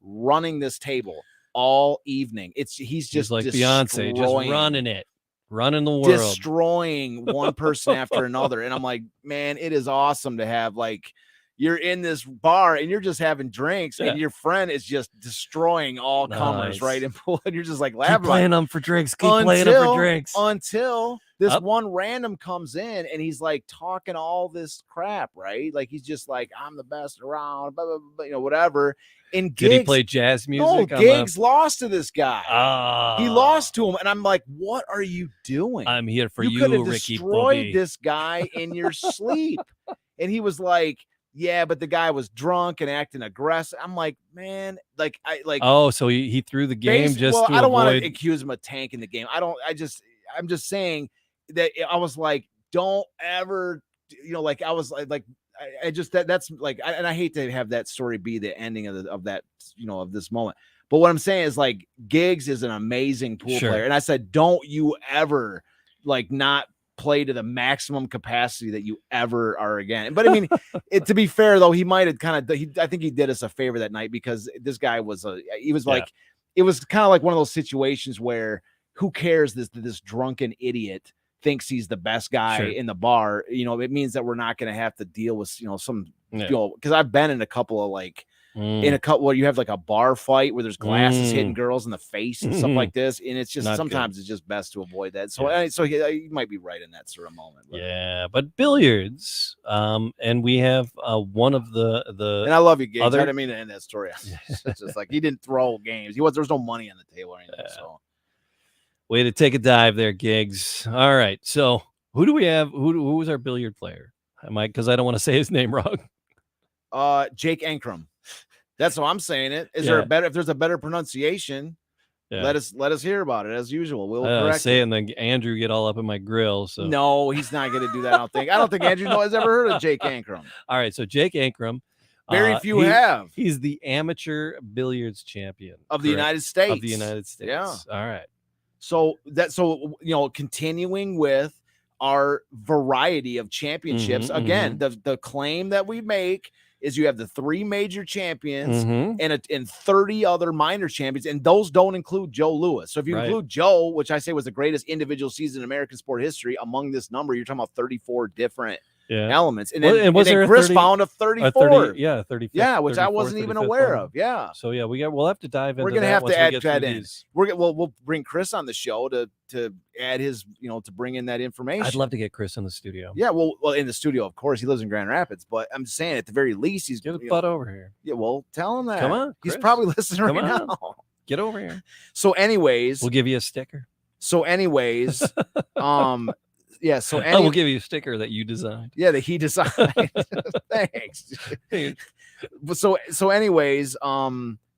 running this table all evening. He's just like destroying. Beyonce, just running it. running the world, destroying one person after another. And I'm like, man, it is awesome to have like you're in this bar and you're just having drinks and your friend is just destroying all comers, right? And you're just like laughing. Keep playing them for drinks. Keep playing them for drinks. Until this one random comes in and he's like talking all this crap, right? Like he's just like, I'm the best around, blah, blah, blah, you know, whatever. And Did he play jazz music? No, Giggs lost to this guy. He lost to him, and I'm like, "What are you doing? I'm here for you. Could have Ricky destroyed Bobby. This guy in your sleep." And he was like, "Yeah, but the guy was drunk and acting aggressive." I'm like, "Man, like I like." Oh, so he threw the game just. Well, to I don't want avoid... to accuse him of tanking the game. I'm just saying that I was like, "Don't ever," you know, like I was like. I just that's like, and I hate to have that story be the ending of that, you know, of this moment. But what I'm saying is like Giggs is an amazing pool player. And I said, don't you ever like not play to the maximum capacity that you ever are again. But I mean, to be fair though, he might have I think he did us a favor that night because this guy was it was kind of like one of those situations where who cares this drunken idiot thinks he's the best guy in the bar, you know, it means that we're not going to have to deal with, you know, some, you know, because I've been in a couple of like, in a couple where you have like a bar fight where there's glasses hitting girls in the face and stuff like this. And it's just, sometimes it's just best to avoid that. So, so he might be right in that sort of moment. But. But billiards, and we have one of the, and I love you, Giggs. I didn't mean to end that story. It's just like, he didn't throw games. There's no money on the table or anything. So. Way to take a dive there, Giggs. All right. So who do we have? Who was our billiard player? Because I don't want to say his name wrong. Jake Ankrom. That's how I'm saying it. Is there a better? If there's a better pronunciation, let us hear about it as usual. We'll correct it. And then Andrew get all up in my grill. So no, he's not going to do that. I don't think Andrew has ever heard of Jake Ankrom. All right. So Jake Ankrom. Very few have. He's the amateur billiards champion of the United States. Of the United States. Yeah. All right. So you know, continuing with our variety of championships. Again, the claim that we make is you have the 3 major champions and 30 other minor champions, and those don't include Joe Louis. So if you include Joe, which I say was the greatest individual season in American sport history, among this number, you're talking about 34 different elements. And then, Chris found a 34. 30. Yeah, which I wasn't even aware of. Yeah. So yeah, we'll have to dive into. We're gonna have to add that in. We'll bring Chris on the show to add his, you know, to bring in that information. I'd love to get Chris in the studio. Yeah, well, in the studio, of course, he lives in Grand Rapids, but I'm saying at the very least, he's get his butt over here. Yeah, well, tell him that. Come on, Chris. He's probably listening right now. Get over here. So, anyways, we'll give you a sticker. So, anyways, yeah, so we'll give you a sticker that you designed. Yeah, that he designed. Thanks. So anyways,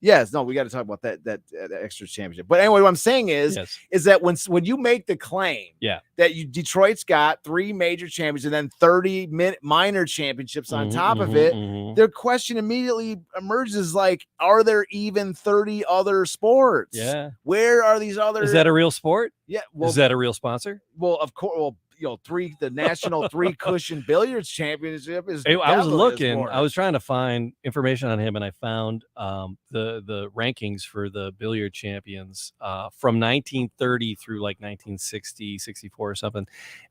yes, no, we got to talk about that extra championship. But anyway, what I'm saying is that when you make the claim that Detroit's got 3 major champions and then 30 minor championships on top of it, the question immediately emerges like, are there even 30 other sports? Yeah. Where are these other? Is that a real sport? Yeah. Well, is that a real sponsor? Well, of course. Well, you know, the national 3-cushion billiards championship is. I was looking. I was trying to find information on him, and I found the rankings for the billiard champions from 1930 through like 1960, 64 or something,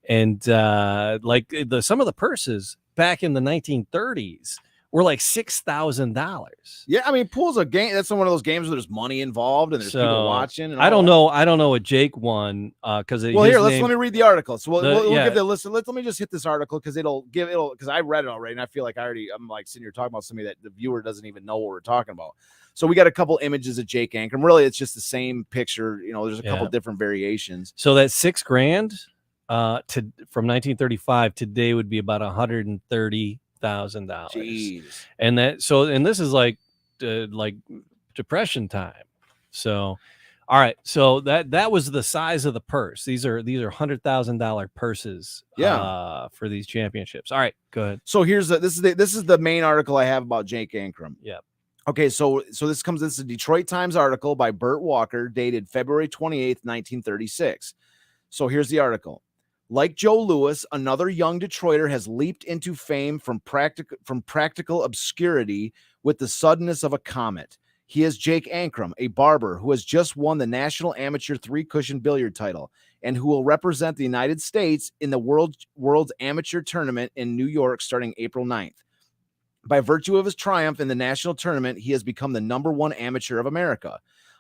and like some of the purses back in the 1930s were like $6,000. Yeah, I mean, pool's a game. That's one of those games where there's money involved and there's people watching. And I don't know what Jake won because well, here let me read the article. So we'll give the listen. Let me just hit this article because it'll because I read it already and I feel like I'm like sitting here talking about somebody that the viewer doesn't even know what we're talking about. So we got a couple images of Jake Ankrom. Really, it's just the same picture. You know, there's a couple different variations. So that $6,000 from 1935 today would be about $130,000. And this is like depression time. So all right, so that was the size of the purse. These are $100,000 purses for these championships. All right, go ahead. So this is the main article I have about Jake Ankrom. Yeah. Okay, so this is a Detroit Times article by Burt Walker dated February 28th, 1936. So here's the article. Like Joe Louis, another young Detroiter has leaped into fame from practical obscurity with the suddenness of a comet. He is Jake Ankrom, a barber who has just won the National Amateur 3-Cushion Billiard title. and who will represent the United States in the World's Amateur Tournament in New York starting April 9th. By virtue of his triumph in the national tournament, he has become the #1 amateur of America.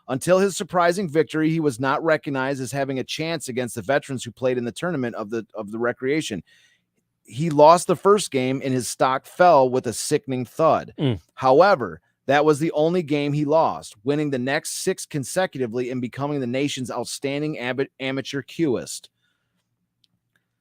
Until his surprising victory, he was not recognized as having a chance against the veterans who played in the tournament of the recreation. He lost the first game and his stock fell with a sickening thud. However, that was the only game he lost, winning the next 6 consecutively and becoming the nation's outstanding amateur cueist.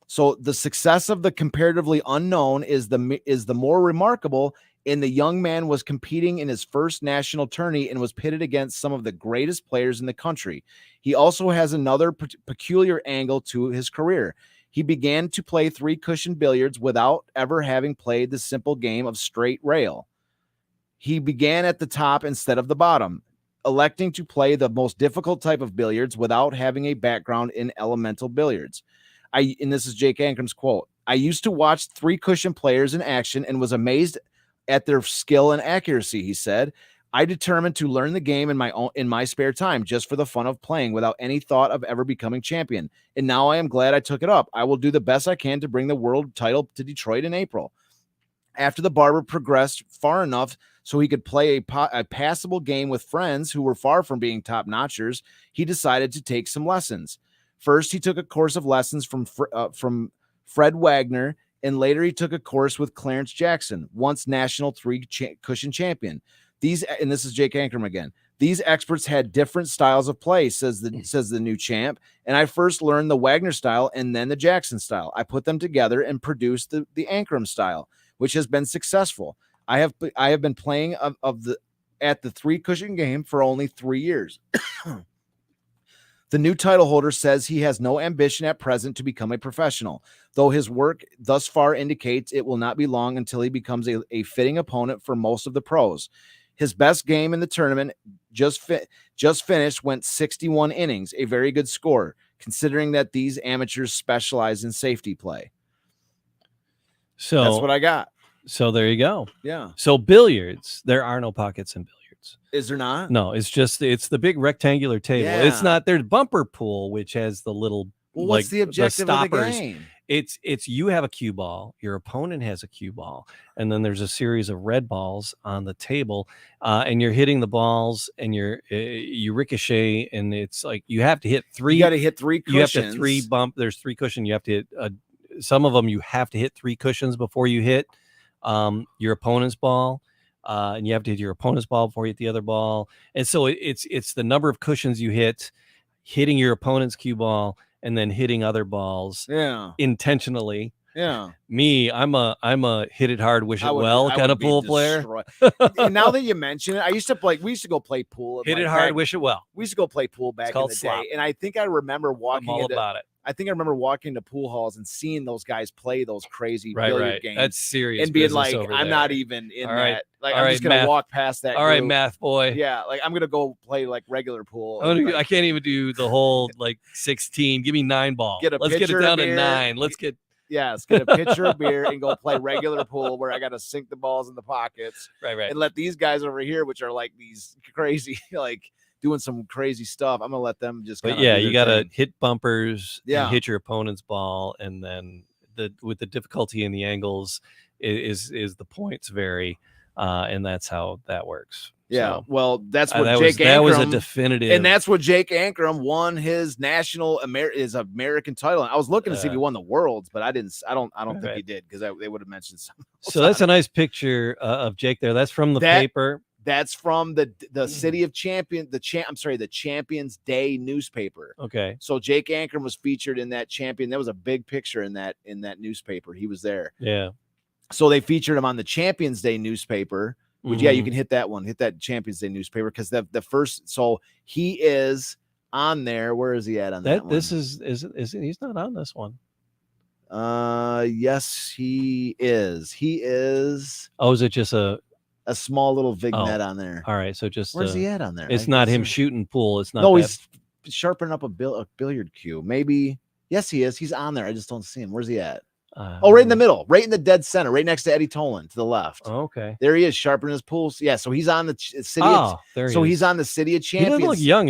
So the success of the comparatively unknown is the more remarkable, and the young man was competing in his first national tourney and was pitted against some of the greatest players in the country. He also has another peculiar angle to his career. He began to play 3-cushion billiards without ever having played the simple game of straight rail. He began at the top instead of the bottom, electing to play the most difficult type of billiards without having a background in elemental billiards. And this is Jake Ankrom's quote, "I used to watch 3-cushion players in action and was amazed at their skill and accuracy," he said. "I determined to learn the game in my spare time, just for the fun of playing, without any thought of ever becoming champion. And now I am glad I took it up. I will do the best I can to bring the world title to Detroit in April." After the barber progressed far enough so he could play a passable game with friends who were far from being top-notchers, he decided to take some lessons. First, he took a course of lessons from Fred Wagner, and later he took a course with Clarence Jackson, once national 3-cushion champion. And this is Jake Ankrom again. "These experts had different styles of play," says the new champ, "and I first learned the Wagner style and then the Jackson style. I put them together and produced the Ankrom style, which has been successful. I have been playing at the 3-cushion game for only 3 years." The new title holder says he has no ambition at present to become a professional, though his work thus far indicates it will not be long until he becomes a fitting opponent for most of the pros. His best game in the tournament just finished went 61 innings, a very good score, considering that these amateurs specialize in safety play. So that's what I got. So there you go. Yeah. So billiards, there are no pockets in billiards. Is there not? No, it's the big rectangular table. Yeah. It's not, there's bumper pool, which has the little, well, what's the objective of the game? It's you have a cue ball, your opponent has a cue ball, and then there's a series of red balls on the table, and you're hitting the balls, and you ricochet, and it's like you have to hit 3. You got to hit 3 cushions. You have to there's 3 cushions. You have to hit some of them. You have to hit 3 cushions before you hit your opponent's ball. And you have to hit your opponent's ball before you hit the other ball. And so it's the number of cushions you hit, hitting your opponent's cue ball, and then hitting other balls intentionally. Yeah. Me, I'm a hit it hard, wish it well kind of pool player. And now that you mention it, we used to go play pool. Hit it hard, wish it well. We used to go play pool back in the day. And I think I remember walking about it. I think I remember walking to pool halls and seeing those guys play those crazy billiard games. That's serious. And being like, I'm not even in that. Like, I'm just going to walk past that. All right, math boy. Yeah. Like, I'm going to go play like regular pool. I can't even do the whole like 16. Give me 9 ball. Let's get it down to 9. Let's get a pitcher of beer and go play regular pool where I got to sink the balls in the pockets. Right. And let these guys over here, which are like these crazy, like, doing some crazy stuff. I'm gonna let them just. But yeah, you gotta hit bumpers. And hit your opponent's ball, and then with the difficulty and the angles is the points vary, and that's how that works. Yeah, so, well, that's what Jake Ankrom. That was a definitive, and that's what Jake Ankrom won his national American title. I was looking to see if he won the Worlds, but I didn't. I don't think he did because they would have mentioned something. So that's a nice picture of Jake there. That's from the paper. That's from the City of Champion, the Champions Day newspaper. Okay. So Jake Ankrom was featured in that champion. There was a big picture in that newspaper. He was there. Yeah. So they featured him on the Champions Day newspaper. Which you can hit that one. Hit that Champions Day newspaper because the first. So he is on there. Where is he at on that one? This is he's not on this one. Yes, he is. He is. Oh, is it just a small little vignette on there? All right, so just where's he at on there? It's not him shooting pool. It's not. No, he's sharpening up a billiard cue. Maybe. Yes, he is. He's on there. I just don't see him. Where's he at? Right in the middle, right in the dead center, right next to Eddie Tolan to the left. Okay, there he is, sharpening his pools. Yeah, so he's on the city. There he so is. he's on the City of Champions. He doesn't look young.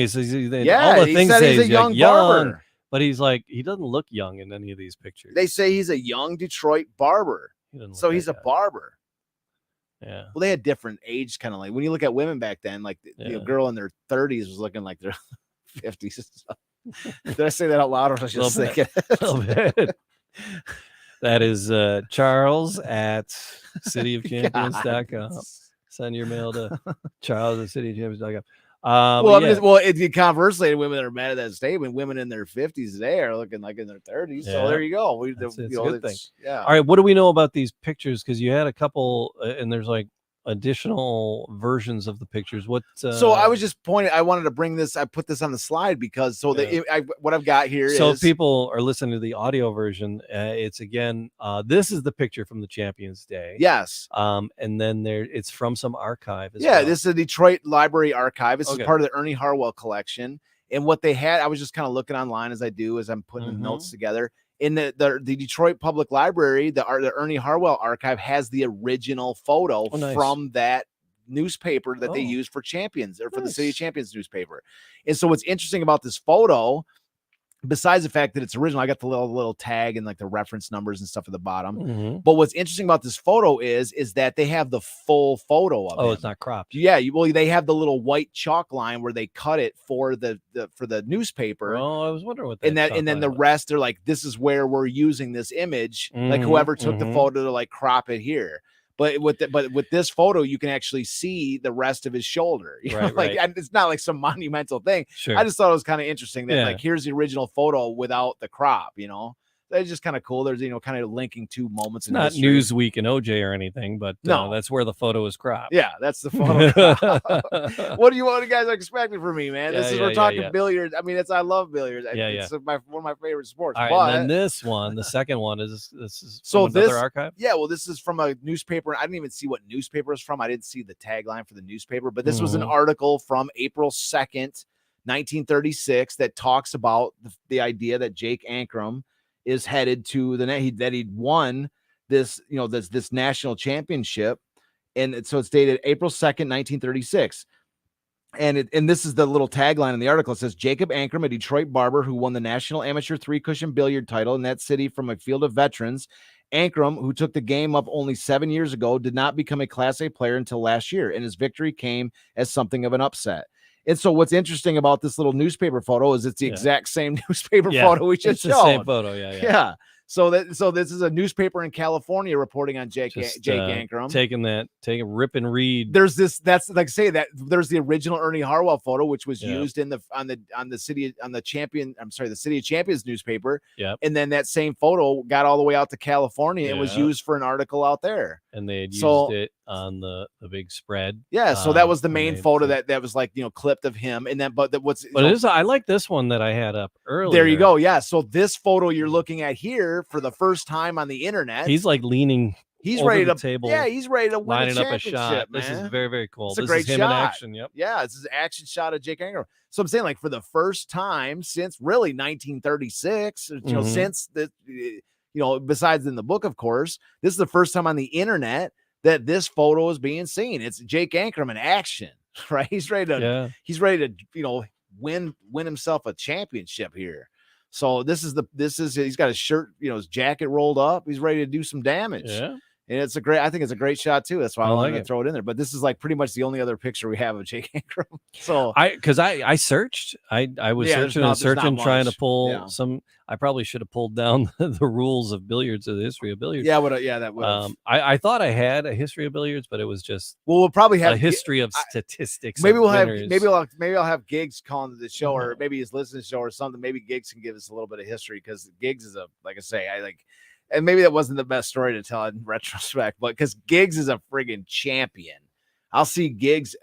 Yeah, all the things he's a young barber. But he's like, he doesn't look young in any of these pictures. They say he's a young Detroit barber. He doesn't look So that he's a young. barber. Yeah. Well, they had different age, kind of like when you look at women back then, like the girl in their 30s was looking like their 50s and stuff. Did I say that out loud, or was I just thinking? A little bit. That is Charles at cityofchampions.com. Send your mail to Charles at cityofchampions.com. Conversely, women that are mad at that statement, women in their 50s today are looking like in their 30s. So there you go. It's a good thing. Yeah. All right. What do we know about these pictures? Because you had a couple, and there's like additional versions of the pictures. What? So I was just pointing. I wanted to bring this. I put this on the slide because what I've got here. So if people are listening to the audio version, it's again. This is the picture from the Champions Day. Yes. And then it's from some archive. This is a Detroit Library archive. This is part of the Ernie Harwell collection. And what they had, I was just kind of looking online as I do as I'm putting the notes together. In the Detroit Public Library, the Ernie Harwell archive has the original photo from that newspaper that they used for Champions or for the City of Champions newspaper. And so what's interesting about this photo, besides the fact that it's original, I got the little tag and like the reference numbers and stuff at the bottom. But what's interesting about this photo is that they have the full photo of it. It's not cropped. Yeah, they have the little white chalk line where they cut it for the newspaper. Oh, I was wondering what that. And then the rest, they're like, this is where we're using this image. Like whoever took the photo to like crop it here. But with this photo, you can actually see the rest of his shoulder. Right. And it's not like some monumental thing. Sure. I just thought it was kind of interesting that like here's the original photo without the crop. It's just kind of cool. There's kind of linking two moments. It's not Newsweek and OJ or anything, but no, that's where the photo is cropped. Yeah, that's the photo. What do you guys are expecting from me, man? We're talking billiards. I mean, I love billiards. It's one of my favorite sports. All right, and then this one, the second one is so from another archive. Yeah, well, this is from a newspaper. I didn't even see what newspaper it's from. I didn't see the tagline for the newspaper, but this was an article from April 2nd, 1936, that talks about the idea that Jake Ankrom is headed to that he'd won this, this national championship. And so it's dated April 2nd, 1936. And this is the little tagline in the article. It says, Jacob Ankrom, a Detroit barber who won the national amateur 3-cushion billiard title in that city from a field of veterans. Ankrom, who took the game up only 7 years ago, did not become a Class A player until last year, and his victory came as something of an upset. And so what's interesting about this little newspaper photo is it's the exact same newspaper photo we just showed. The same photo, yeah. So this is a newspaper in California reporting on Jake Ankrom. Taking rip and read. There's this. That's like say that there's the original Ernie Harwell photo, which was used in the City of Champions newspaper. Yeah. And then that same photo got all the way out to California and was used for an article out there. And they had used it on the big spread. Yeah. So that was the main photo that was like clipped of him. And then I like this one that I had up earlier. There you go. Yeah. So this photo you're looking at here for the first time on the internet. He's like leaning. He's over ready the to table. Yeah, he's ready to win lining a up a shot. Man. This is very, very cool. It's this a great is him shot. in action. Yep. Yeah, this is an action shot of Jake Ankrom. So I'm saying, like, for the first time since really 1936, since the besides in the book, of course, this is the first time on the internet that this photo is being seen. It's Jake Ankrom in action, right? He's ready to win himself a championship here. So he's got his shirt, his jacket rolled up. He's ready to do some damage. Yeah. And I think it's a great shot too. That's why I wanted to throw it in there. But this is like pretty much the only other picture we have of Jake Ankrom. So I searced. I was searching, trying to pull some. I probably should have pulled down the rules of billiards or the history of billiards. Yeah, that would. I thought I had a history of billiards, but it was just we'll probably have a history of statistics. Maybe I'll have Giggs calling the show, or maybe he's listening to the show or something. Maybe Giggs can give us a little bit of history because Giggs is and maybe that wasn't the best story to tell in retrospect, but because Giggs is a friggin' champion. I've seen Giggs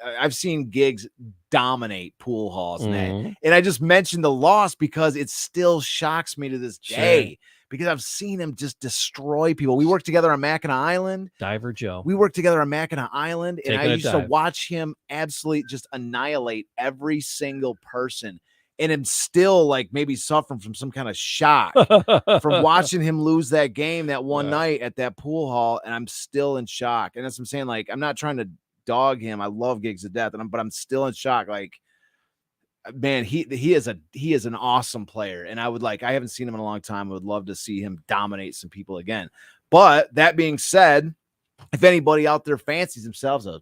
dominate pool halls. And I just mentioned the loss because it still shocks me to this day because I've seen him just destroy people. We worked together on Mackinac Island. Diver Joe. We worked together on Mackinac Island, and I used to watch him absolutely just annihilate every single person. And I'm still like maybe suffering from some kind of shock from watching him lose that game that one night at that pool hall. And I'm still in shock. And that's what I'm saying. Like, I'm not trying to dog him. I love Giggs to death, but I'm still in shock. Like, man, he is an awesome player, and I haven't seen him in a long time. I would love to see him dominate some people again. But that being said, if anybody out there fancies themselves a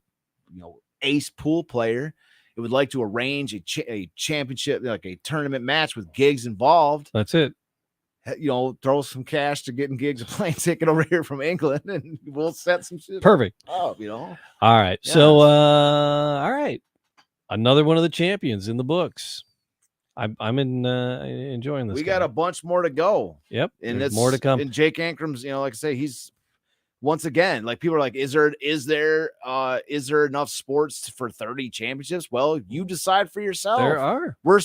ace pool player, it would like to arrange a championship, like a tournament match with gigs involved. That's it. Throw some cash to getting gigs a plane ticket over here from England, and we'll set some shit Perfect. up. All right. Yes. So, all right. Another one of the champions in the books. I'm enjoying this. We got a bunch more to go. Yep. And there's more to come. And Jake Ankrom's, like I say, he's once again, like people are like, is there enough sports for 30 championships? Well, you decide for yourself. There are. We're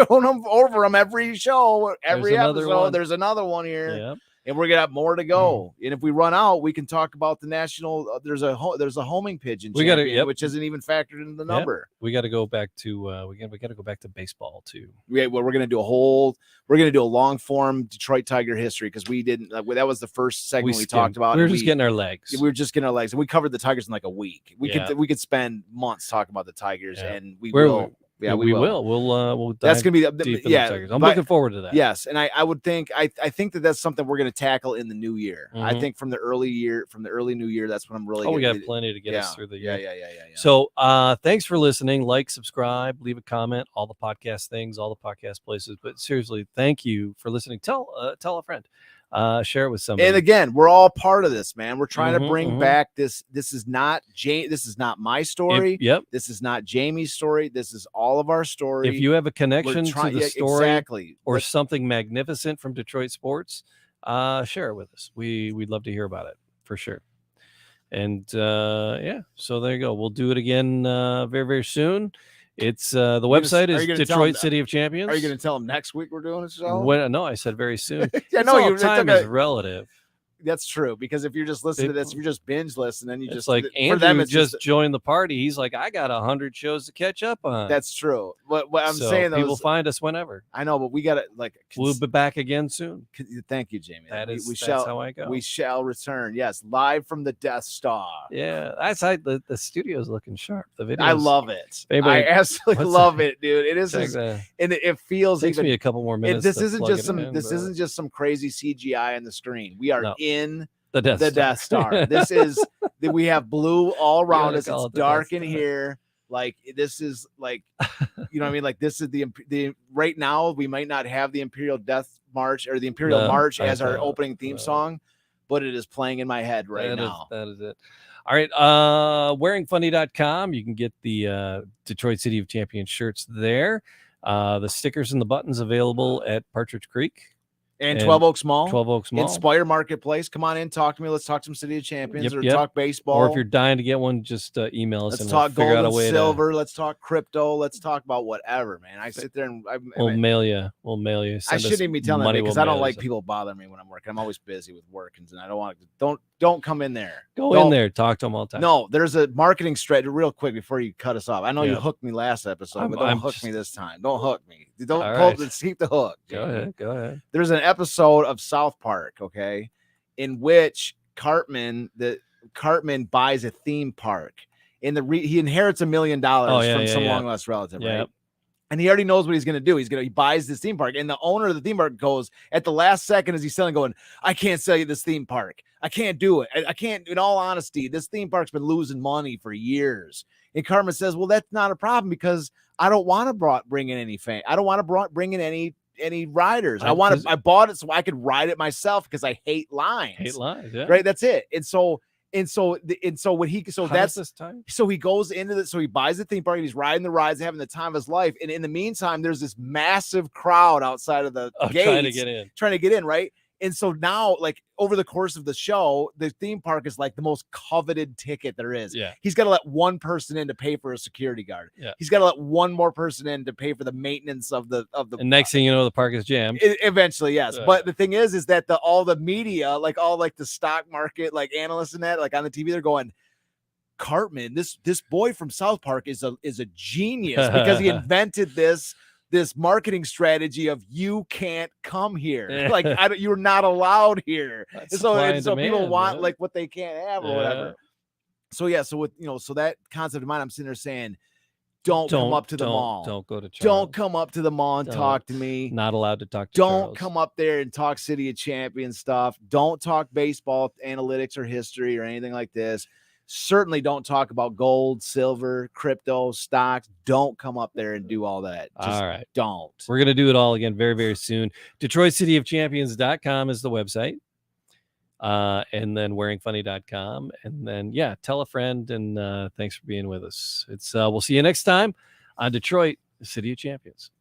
going over them every show, every episode. There's another one here. Yep. And we're gonna have more to go. And if we run out, we can talk about the national. There's a homing pigeon, which isn't even factored into the number. We got to go back to we got to go back to baseball too. Yeah, well, we're gonna do a long form Detroit Tiger history because we didn't. That was the first segment we talked about. We were just getting our legs. We were just getting our legs, and we covered the Tigers in like a week. We could spend months talking about the Tigers, and we will. Yeah, we will. We'll that's gonna be deep in the Tigers. I'm looking forward to that. Yes, and I would think I think that's something we're gonna tackle in the new year. Mm-hmm. I think from the early new year, that's when I'm really. We got plenty to get us through the year. Yeah. So, thanks for listening. Like, subscribe, leave a comment. All the podcast things, all the podcast places. But seriously, thank you for listening. Tell a friend. Share it with somebody. And again, we're all part of this, man. We're trying to bring back this. This is not my story. This is not Jamie's story. This is all of our story. If you have a connection to the story or something magnificent from Detroit sports, share it with us. We'd love to hear about it for sure. And so there you go. We'll do it again very, very soon. It's the website is Detroit City of Champions. Are you going to tell them next week we're doing a show? No, I said very soon. Time is relative. That's true, because if you're just listening to this, if you're just binge listening, you just like Andrew for them, it's just joined the party. He's like, I got 100 shows to catch up on. That's true. What I'm saying, though, people find us whenever. I know, but we got to we'll be back again soon. Thank you, Jamie. That's how I go. We shall return. Yes, live from the Death Star. Yeah, that's the studio's looking sharp. The video. I love it. I absolutely love it, dude. It is, and it feels. Takes me a couple more minutes. This isn't just some crazy CGI on the screen. We are in the Death Star. This is we have blue all around us. It's dark in here. Like this is like, you know what I mean? Like this is the right now we might not have the Imperial Death March or the Imperial March as our opening theme song, but it is playing in my head now. That is it. All right. Wearingfunny.com. You can get the Detroit City of Champions shirts there. The stickers and the buttons available at Partridge Creek. And 12 Oaks Mall. 12 Oaks Mall. Inspire Marketplace. Come on in, talk to me. Let's talk some City of Champions talk baseball. Or if you're dying to get one, just email us. Let's talk gold and silver. Let's talk crypto. Let's talk about whatever, man. I sit there and we'll mail you. I shouldn't even be telling them because I don't like people bothering me when I'm working. I'm always busy with work, and I don't want to. Don't come in there. Go in there. Talk to them all the time. No, there's a marketing strategy. Real quick before you cut us off. I know you hooked me last episode, but don't hook me this time. Don't hook me. Don't keep the hook. Go ahead. There's an episode of South Park, okay, in which Cartman buys a theme park. He inherits $1 million from some long lost relative, right? And he already knows what he's going to do. He buys this theme park, and the owner of the theme park goes at the last second as he's selling, going, "I can't sell you this theme park. I can't do it. I can't. In all honesty, this theme park's been losing money for years." And Cartman says, "Well, that's not a problem because I don't want to bring in any fan. I don't want to bring in any riders. I bought it so I could ride it myself because I hate lines. Right? That's it. So he goes into it. So he buys the theme park and he's riding the rides, having the time of his life. And in the meantime, there's this massive crowd outside of the gates trying to get in. Right. And so now, like over the course of the show, the theme park is like the most coveted ticket there is. Yeah. He's got to let one person in to pay for a security guard. Yeah. He's got to let one more person in to pay for the maintenance of the. And next thing you know, the park is jammed. Eventually, yes. But the thing is that all the media, like all like the stock market, like analysts and that, like on the TV, they're going, Cartman, this boy from South Park is a genius because he invented this marketing strategy of you can't come here. Like you're not allowed here. So people want like what they can't have or whatever. So with so that concept in mind, I'm sitting there saying, don't come up to the mall. Don't go to Charles. Don't come up to the mall and Don't. talk to me. Not allowed to talk to Don't Charles. come up there and talk City of Champions stuff. Don't talk baseball analytics or history or anything like this. Certainly don't talk about gold, silver, crypto, stocks. Don't come up there and do all that. Just all right. don't. We're going to do it all again very, very soon. DetroitCityOfChampions.com is the website. And then wearingfunny.com. And then, yeah, tell a friend. And thanks for being with us. We'll see you next time on Detroit, the City of Champions.